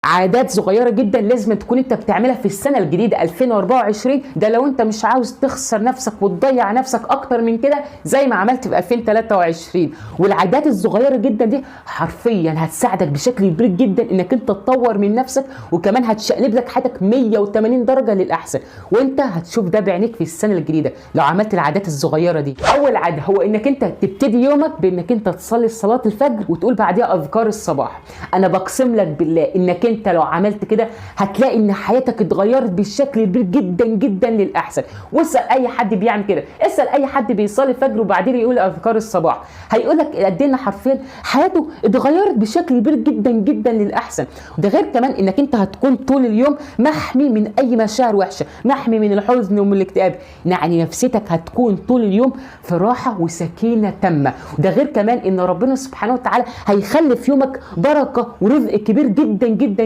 عادات صغيره جدا لازم تكون انت بتعملها في السنه الجديده 2024. ده لو انت مش عاوز تخسر نفسك وتضيع نفسك اكتر من كده زي ما عملت في 2023. والعادات الصغيره جدا دي حرفيا هتساعدك بشكل كبير جدا انك انت تطور من نفسك، وكمان هتشقلب لك حياتك 180 درجه للاحسن، وانت هتشوف ده بعينيك في السنه الجديده لو عملت العادات الصغيره دي. اول عاده هو انك انت تبتدي يومك بانك انت تصلي صلاه الفجر وتقول بعديها اذكار الصباح. انا بقسم لك بالله انك انت لو عملت كده هتلاقي ان حياتك اتغيرت بشكل كبير جدا جدا للاحسن. واسال اي حد بيعمل كده، اسال اي حد بيصلي الفجر وبعدين يقول اذكار الصباح، هيقول لك قد ايه حرفيا حياته اتغيرت بشكل كبير جدا جدا للاحسن. وده غير كمان انك انت هتكون طول اليوم محمي من اي مشاعر وحشه، محمي من الحزن ومن الاكتئاب، يعني نفسيتك هتكون طول اليوم في راحه وسكينه تامه. وده غير كمان ان ربنا سبحانه وتعالى هيخلي في يومك بركه ورزق كبير جدا جدا